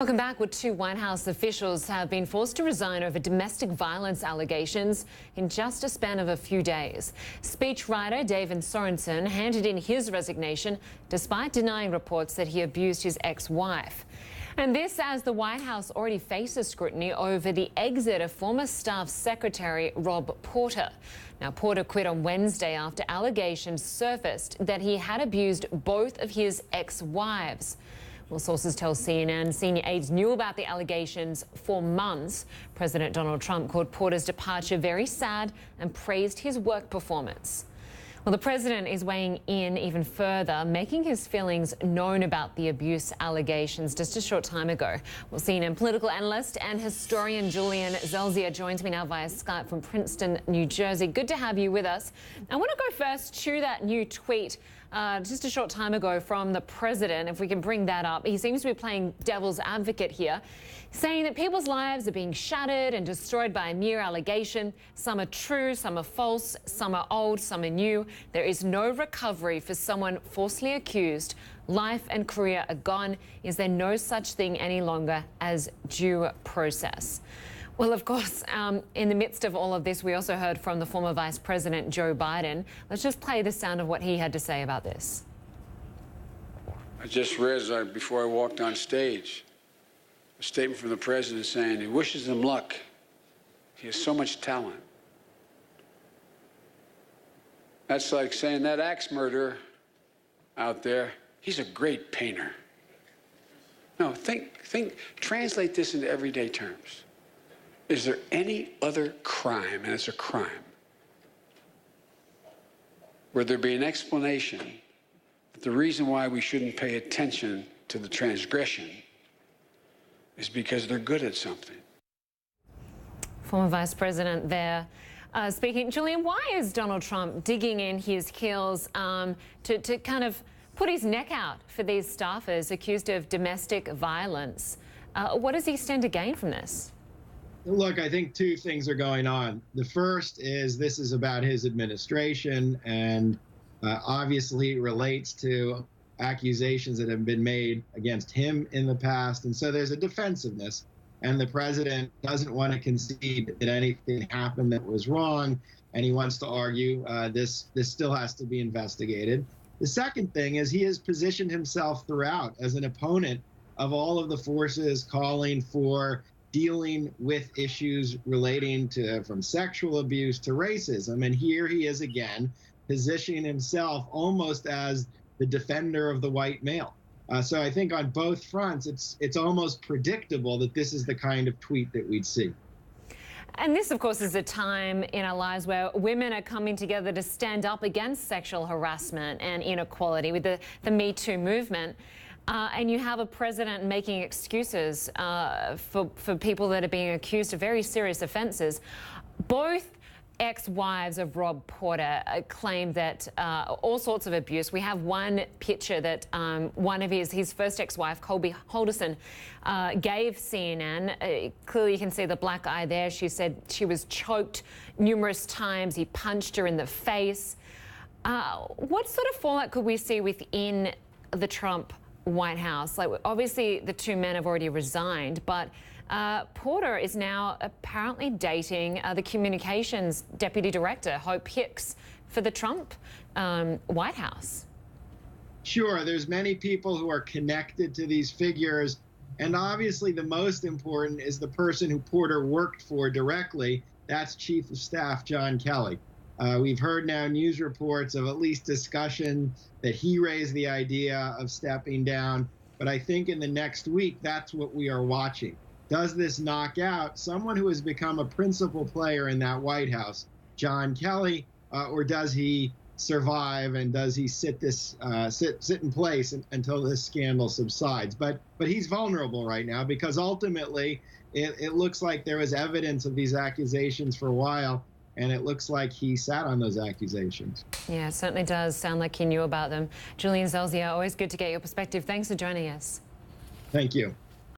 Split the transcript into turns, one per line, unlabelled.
Welcome back. Well, two White House officials have been forced to resign over domestic violence allegations in just a span of a few days. Speechwriter David Sorensen handed in his resignation despite denying reports that he abused his ex-wife. And this as the White House already faces scrutiny over the exit of former Staff Secretary Rob Porter. Now, Porter quit on Wednesday after allegations surfaced that he had abused both of his ex-wives. Well, sources tell CNN senior aides knew about the allegations for months. President Donald Trump called Porter's departure very sad and praised his work performance. Well, the president is weighing in even further, making his feelings known about the abuse allegations just a short time ago. Well, CNN political analyst and historian Julian Zelzier joins me now via Skype from Princeton, New Jersey. Good to have you with us. I want to go first to that new tweet just a short time ago from the president, if we can bring that up. He seems to be playing devil's advocate here, saying that people's lives are being shattered and destroyed by a mere allegation. Some are true, some are false, some are old, some are new. There is no recovery for someone falsely accused. Life and career are gone. Is there no such thing any longer as due process? Well, of course, in the midst of all of this, we also heard from the former Vice President Joe Biden. Let's just play the sound of what he had to say about this.
I just read before I walked on stage a statement from the president saying he wishes him luck. He has so much talent. That's like saying that axe murderer out there, he's a great painter. No, translate this into everyday terms. Is there any other crime, and it's a crime, where there be an explanation that the reason why we shouldn't pay attention to the transgression is because they're good at something?
Former Vice President there speaking. Julian, why is Donald Trump digging in his heels to kind of put his neck out for these staffers accused of domestic violence? What does he stand to gain from this?
Look, I think two things are going on. The first is this is about his administration, and obviously it relates to accusations that have been made against him in the past. And so there's a defensiveness, and the president doesn't want to concede that anything happened that was wrong, and he wants to argue this still has to be investigated. The second thing is he has positioned himself throughout as an opponent of all of the forces calling for dealing with issues relating to from sexual abuse to racism. And here he is again, positioning himself almost as the defender of the white male. So I think on both fronts, it's almost predictable that this is the kind of tweet that we'd see.
And this, of course, is a time in our lives where women are coming together to stand up against sexual harassment and inequality with the Me Too movement. And you have a president making excuses for people that are being accused of very serious offences. Both ex-wives of Rob Porter claim that all sorts of abuse. We have one picture that one of his first ex-wife, Colby Holderson, gave CNN. Clearly you can see the black eye there. She said she was choked numerous times. He punched her in the face. What sort of fallout could we see within the Trump White House? Like, obviously the two men have already resigned, but Porter is now apparently dating the communications deputy director, Hope Hicks, for the Trump White House.
Sure, there's many people who are connected to these figures, and obviously the most important is the person who Porter worked for directly. That's Chief of Staff John Kelly. We've heard now news reports of at least discussion that he raised the idea of stepping down. But I think in the next week, that's what we are watching. Does this knock out someone who has become a principal player in that White House, John Kelly, or does he survive and does he sit in place until this scandal subsides? But he's vulnerable right now because ultimately it looks like there was evidence of these accusations for a while. And it looks like he sat on those accusations.
Yeah, it certainly does sound like he knew about them. Julian Zelzier, always good to get your perspective. Thanks for joining us.
Thank you.